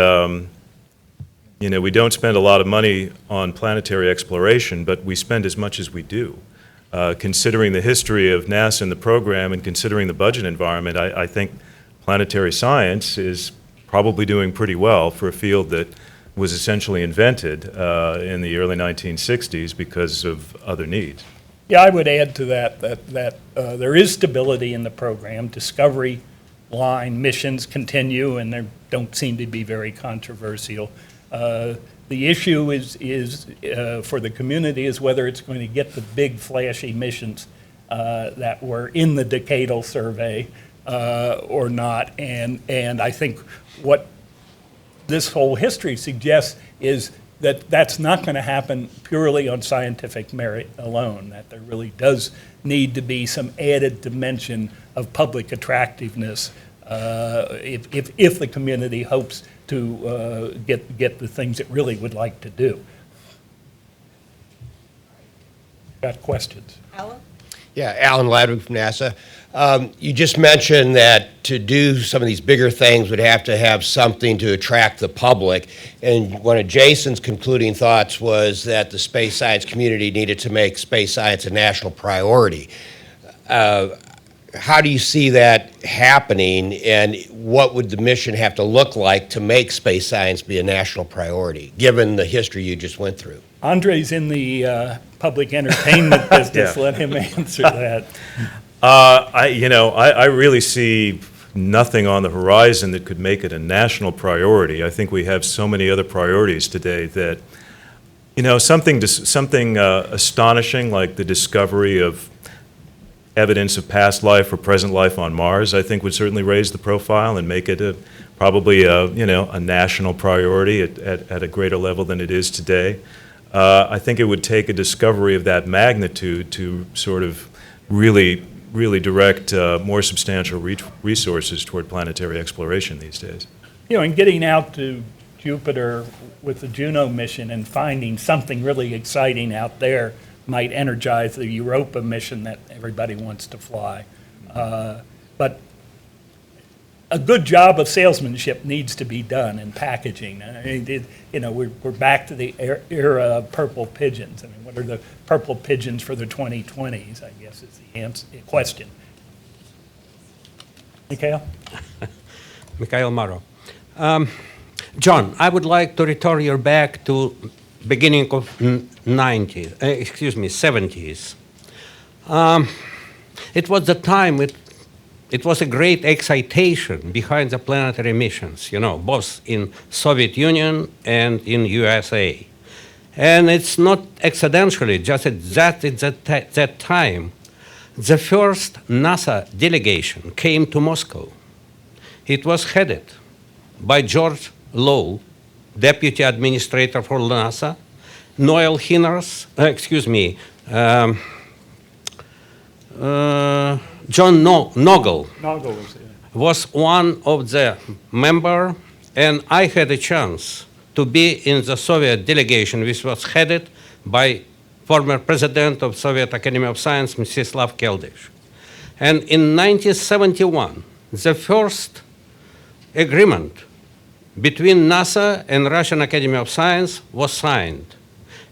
we don't spend a lot of money on planetary exploration, but we spend as much as we do. Considering the history of NASA and the program and considering the budget environment, I think planetary science is probably doing pretty well for a field that was essentially invented in the early 1960s because of other needs. Yeah, I would add to that there is stability in the program. Discovery line missions continue, and they don't seem to be very controversial. The issue is for the community is whether it's going to get the big flashy missions that were in the decadal survey or not. And I think what this whole history suggests is that that's not going to happen purely on scientific merit alone, that there really does need to be some added dimension of public attractiveness if the community hopes to get the things it really would like to do. Got questions? Alan? Yeah, Alan Ladwig from NASA. You just mentioned that to do some of these bigger things would have to have something to attract the public. And one of Jason's concluding thoughts was that the space science community needed to make space science a national priority. How do you see that happening, and what would the mission have to look like to make space science be a national priority, given the history you just went through? Andre's in the public entertainment business. Yeah. Let him answer that. I really see nothing on the horizon that could make it a national priority. I think we have so many other priorities today that, something astonishing like the discovery of evidence of past life or present life on Mars, I think would certainly raise the profile and make it probably a national priority at a greater level than it is today. I think it would take a discovery of that magnitude to sort of really direct more substantial resources toward planetary exploration these days. And getting out to Jupiter with the Juno mission and finding something really exciting out there might energize the Europa mission that everybody wants to fly. But a good job of salesmanship needs to be done in packaging. We're back to the era of purple pigeons. I mean, what are the purple pigeons for the 2020s, I guess is the question. Mikhail? Mikhail Maro. John, I would like to return you back to beginning of 70s. It was the time it was a great excitation behind the planetary missions, both in Soviet Union and in USA. And it's not accidentally, just at that time, the first NASA delegation came to Moscow. It was headed by George Low, Deputy Administrator for NASA, Noel Hinners, John Noggle was one of the members, and I had a chance to be in the Soviet delegation, which was headed by former president of Soviet Academy of Science, Mstislav Keldysh. And in 1971, the first agreement between NASA and Russian Academy of Science was signed.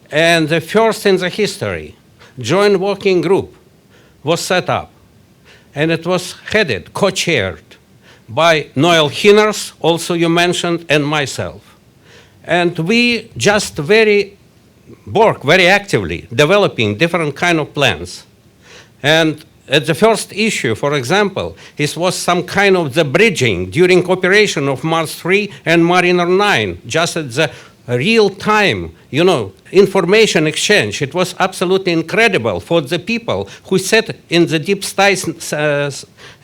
And the first in the history joint working group was set up. And it was headed, co-chaired by Noel Hinners, also you mentioned, and myself. And we just work very actively, developing different kind of plans. And at the first issue, for example, it was some kind of the bridging during operation of Mars 3 and Mariner 9, just at the real time, information exchange. It was absolutely incredible for the people who sat in the deep space,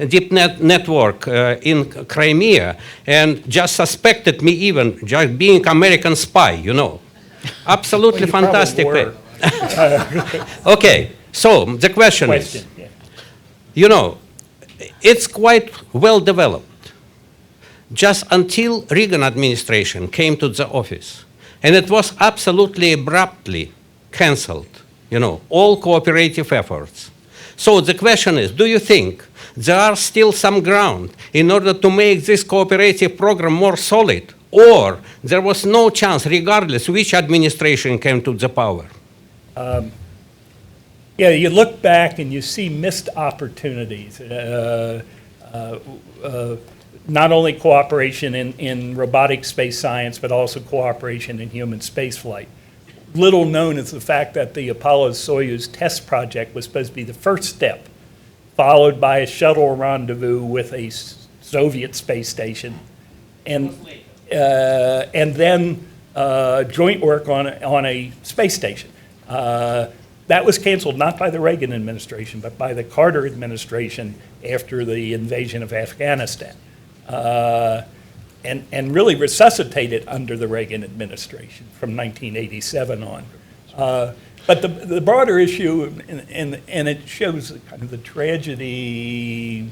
deep network in Crimea and just suspected me even just being American spy, Absolutely Well, fantastic. were. Okay, so the question is, it's quite well developed. Just until Reagan administration came to the office, and it was absolutely abruptly canceled, all cooperative efforts. So the question is, do you think there are still some ground in order to make this cooperative program more solid, or there was no chance regardless which administration came to the power? Yeah, you look back and you see missed opportunities. Not only cooperation in robotic space science, but also cooperation in human spaceflight. Little known is the fact that the Apollo-Soyuz test project was supposed to be the first step, followed by a shuttle rendezvous with a Soviet space station, and then joint work on a space station. That was canceled not by the Reagan administration, but by the Carter administration after the invasion of Afghanistan. and really resuscitated under the Reagan administration from 1987 on. But the broader issue, and it shows kind of the tragedy,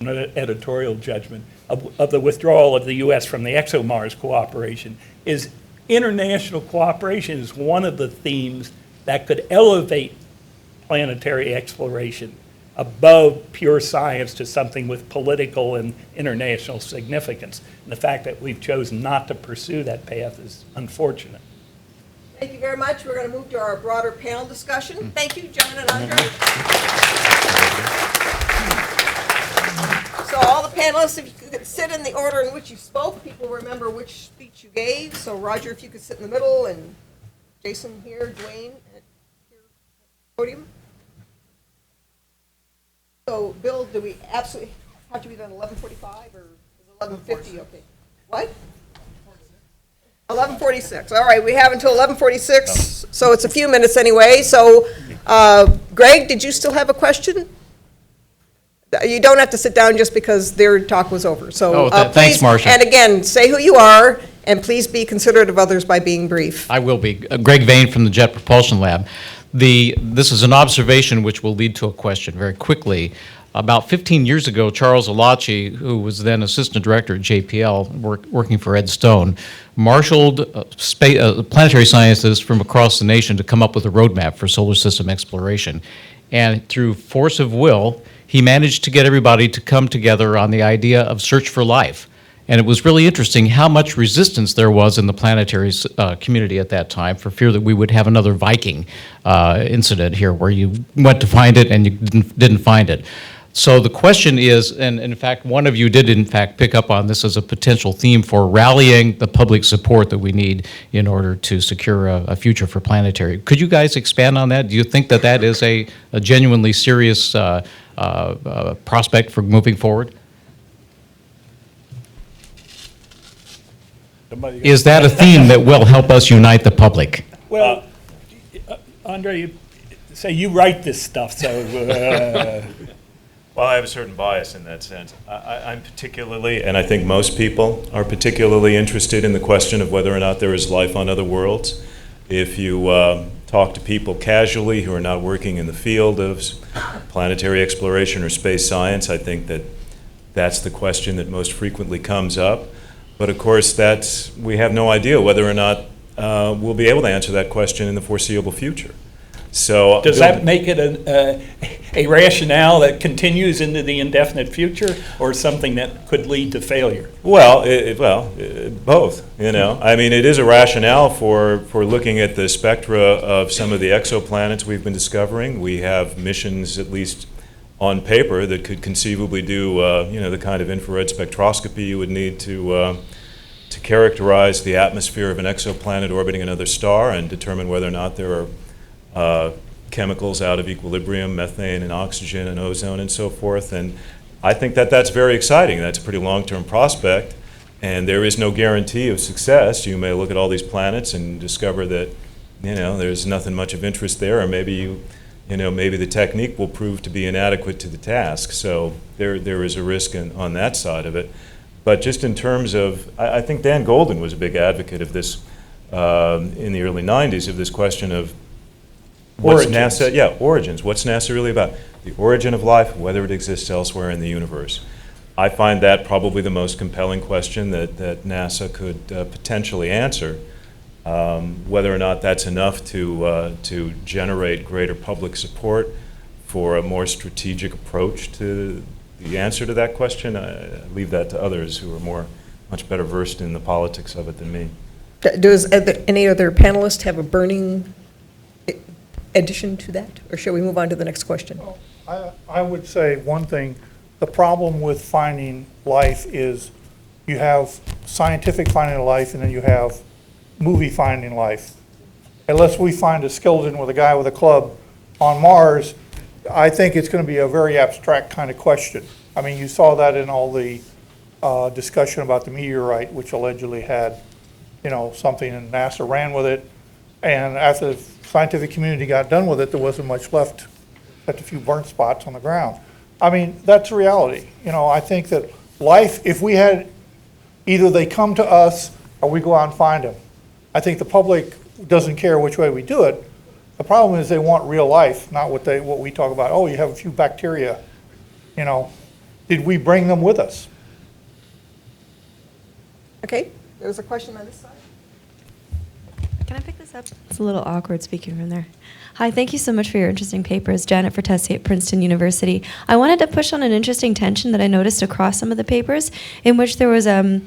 editorial judgment, of the withdrawal of the U.S. from the ExoMars cooperation, is international cooperation is one of the themes that could elevate planetary exploration above pure science to something with political and international significance. And the fact that we've chosen not to pursue that path is unfortunate. Thank you very much. We're going to move to our broader panel discussion. Thank you, John and Andre. So all the panelists, if you could sit in the order in which you spoke, people remember which speech you gave. So Roger, if you could sit in the middle, and Jason here, Dwayne at your podium. So Bill, do we absolutely have to be done 11:45 or is 11:50 okay? What? 11:46. All right, we have until 11:46, so it's a few minutes anyway. So, Greg, did you still have a question? You don't have to sit down just because their talk was over. So, thanks, please, Marcia. And again, say who you are, and please be considerate of others by being brief. I will be. Greg Vane from the Jet Propulsion Lab. This is an observation which will lead to a question very quickly. About 15 years ago, Charles Alachi, who was then assistant director at JPL, working for Ed Stone, marshaled planetary scientists from across the nation to come up with a roadmap for solar system exploration. And through force of will, he managed to get everybody to come together on the idea of search for life. And it was really interesting how much resistance there was in the planetary community at that time for fear that we would have another Viking incident here where you went to find it and you didn't find it. So the question is, and in fact, one of you did in fact pick up on this as a potential theme for rallying the public support that we need in order to secure a future for planetary. Could you guys expand on that? Do you think that that is a genuinely serious prospect for moving forward? Is that a theme that will help us unite the public? Well, Andre, say you write this stuff, so... Well, I have a certain bias in that sense. I'm particularly, and I think most people are particularly interested in the question of whether or not there is life on other worlds. If you talk to people casually who are not working in the field of planetary exploration or space science, I think that that's the question that most frequently comes up. But of course, we have no idea whether or not we'll be able to answer that question in the foreseeable future. So does that make it a rationale that continues into the indefinite future, or something that could lead to failure? Well, both. You know, I mean, it is a rationale for looking at the spectra of some of the exoplanets we've been discovering. We have missions, at least on paper, that could conceivably do the kind of infrared spectroscopy you would need to characterize the atmosphere of an exoplanet orbiting another star and determine whether or not there are chemicals out of equilibrium, methane and oxygen and ozone and so forth. And I think that that's very exciting. That's a pretty long-term prospect, and there is no guarantee of success. You may look at all these planets and discover that, there's nothing much of interest there, or maybe maybe the technique will prove to be inadequate to the task. So there is a risk on that side of it. But just in terms of, I think Dan Goldin was a big advocate of this in the early 90s, of this question of what's Origins. NASA? Yeah, origins. What's NASA really about? The origin of life, whether it exists elsewhere in the universe. I find that probably the most compelling question that NASA could potentially answer. Whether or not that's enough to generate greater public support for a more strategic approach to the answer to that question, I leave that to others who are much better versed in the politics of it than me. Does any other panelist have a burning addition to that, or shall we move on to the next question? I would say one thing. The problem with finding life is you have scientific finding of life, and then you have movie finding life. Unless we find a skeleton with a guy with a club on Mars, I think it's going to be a very abstract kind of question. I mean, you saw that in all the discussion about the meteorite, which allegedly had, something, and NASA ran with it. And after the scientific community got done with it, there wasn't much left, except a few burnt spots on the ground. I mean, that's reality. I think that life, if we had Either they come to us or we go out and find them. I think the public doesn't care which way we do it. The problem is they want real life, not what we talk about. Oh, you have a few bacteria. You know, did we bring them with us? Okay, there's a question on this side. Can I pick this up? It's a little awkward speaking from there. Hi, thank you so much for your interesting papers. Janet Fortesi at Princeton University. I wanted to push on an interesting tension that I noticed across some of the papers, in which there was a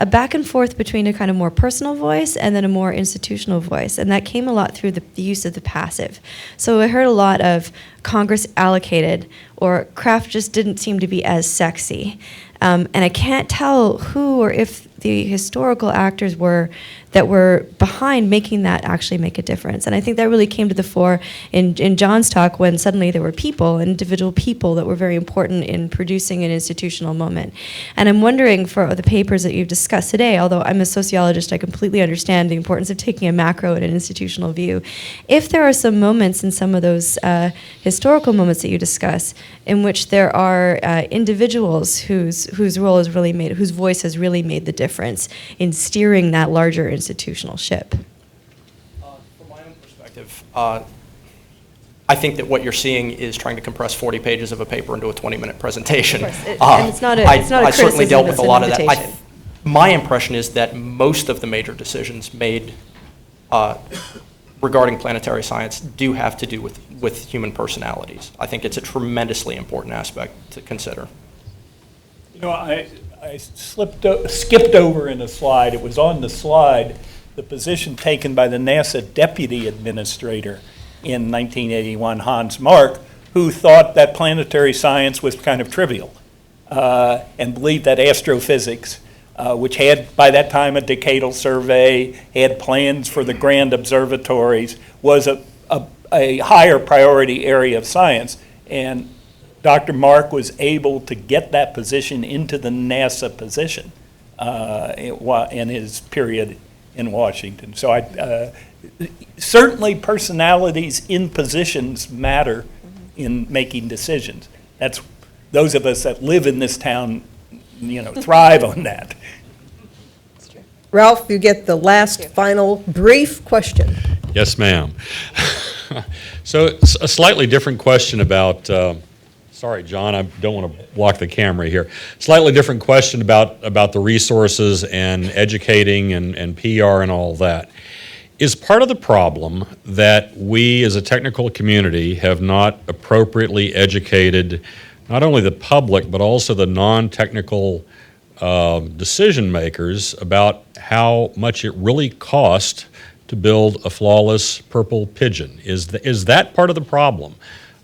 back and forth between a kind of more personal voice and then a more institutional voice, and that came a lot through the use of the passive. So I heard a lot of Congress allocated, or CRAF just didn't seem to be as sexy. And I can't tell who or if the historical actors were that were behind making that actually make a difference. And I think that really came to the fore in John's talk, when suddenly there were people, individual people, that were very important in producing an institutional moment. And I'm wondering, for the papers that you've discussed today, although I'm a sociologist, I completely understand the importance of taking a macro and an institutional view. If there are some moments in some of those historical moments that you discuss in which there are individuals whose role has really made, whose voice has really made the difference in steering that larger institutional ship. From my own perspective, I think that what you're seeing is trying to compress 40 pages of a paper into a 20-minute presentation. Of course, and it's not a criticism, I certainly dealt with it's a an lot of that. invitation. My impression is that most of the major decisions made regarding planetary science do have to do with human personalities. I think it's a tremendously important aspect to consider. You know, I skipped over in a slide. It was on the slide, the position taken by the NASA Deputy Administrator in 1981, Hans Mark, who thought that planetary science was kind of trivial and believed that astrophysics, which had by that time a decadal survey, had plans for the grand observatories, was a higher priority area of science. And Dr. Mark was able to get that position into the NASA position in his period in Washington. So certainly personalities in positions matter in making decisions. That's those of us that live in this town, you know, thrive on that. Ralph, you get the last, final, brief question. Yes, ma'am. So a slightly different question about, sorry, John, I don't want to block the camera here. Slightly different question about the resources and educating and PR and all that. Is part of the problem that we as a technical community have not appropriately educated not only the public but also the non-technical decision makers about how much it really costs to build a flawless purple pigeon? Is that part of the problem?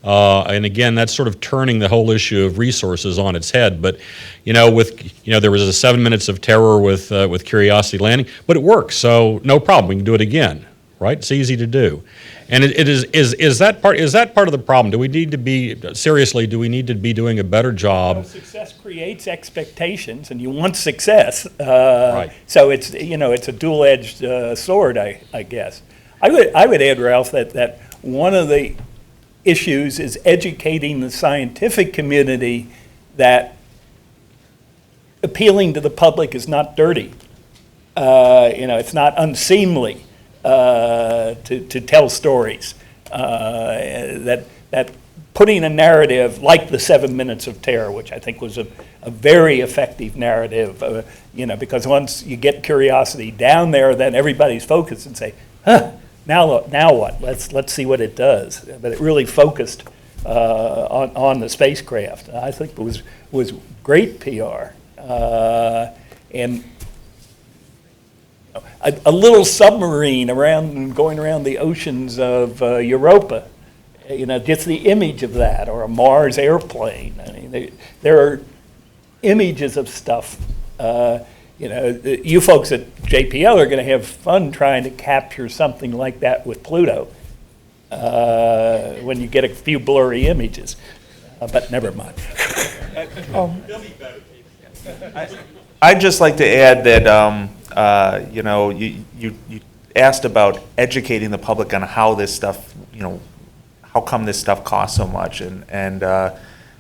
And again, that's sort of turning the whole issue of resources on its head. But there was a 7 minutes of terror with Curiosity landing, but it works, so no problem. We can do it again, right? It's easy to do. And is that part of the problem? Do we need to be doing a better job? Well, success creates expectations, and you want success. Right. So it's a dual-edged sword, I guess. I would add, Ralph, that one of the issues is educating the scientific community that appealing to the public is not dirty. It's not unseemly to tell stories. That putting a narrative like the 7 minutes of terror, which I think was a very effective narrative, because once you get Curiosity down there, then everybody's focused and say, now what? Let's see what it does. But it really focused on the spacecraft. I think it was great PR. And a little submarine going around the oceans of Europa, gets the image of that, or a Mars airplane. I mean, there are images of stuff. You folks at JPL are going to have fun trying to capture something like that with Pluto when you get a few blurry images. But never mind. I'd just like to add that, you asked about educating the public on how this stuff, how come this stuff costs so much. And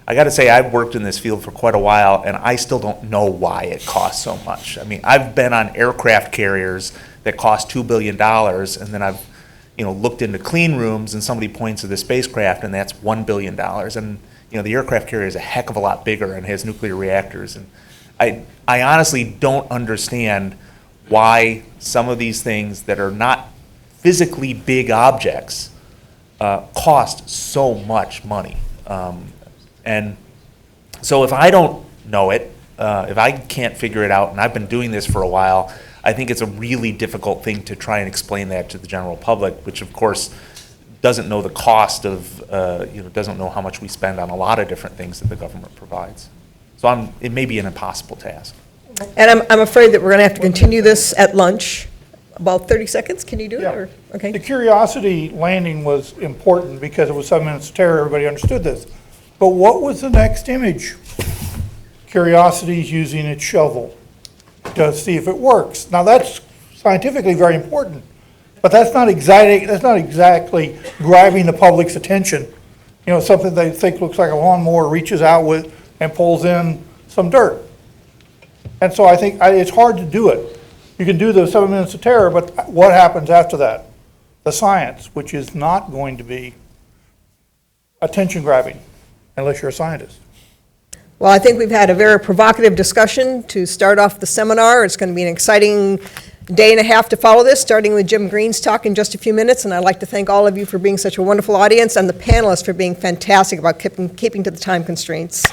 I got to say, I've worked in this field for quite a while, and I still don't know why it costs so much. I mean, I've been on aircraft carriers that cost $2 billion, and then I've, looked into clean rooms, and somebody points to the spacecraft, and that's $1 billion. And, the aircraft carrier is a heck of a lot bigger and has nuclear reactors. And I honestly don't understand why some of these things that are not physically big objects cost so much money. And so if I don't know it, if I can't figure it out, and I've been doing this for a while, I think it's a really difficult thing to try and explain that to the general public, which of course doesn't know the cost of, doesn't know how much we spend on a lot of different things that the government provides. So it may be an impossible task. And I'm afraid that we're going to have to continue this at lunch. About 30 seconds, can you do it? Yeah. Or- Okay. The Curiosity landing was important because it was 7 minutes of terror, everybody understood this. But what was the next image? Curiosity's using its shovel to see if it works. Now that's scientifically very important, but that's not exactly grabbing the public's attention. Something they think looks like a lawnmower reaches out with and pulls in some dirt. And so I think it's hard to do it. You can do the 7 minutes of terror, but what happens after that? The science, which is not going to be attention grabbing unless you're a scientist. Well, I think we've had a very provocative discussion to start off the seminar. It's going to be an exciting day and a half to follow this, starting with Jim Green's talk in just a few minutes. And I'd like to thank all of you for being such a wonderful audience and the panelists for being fantastic about keeping to the time constraints.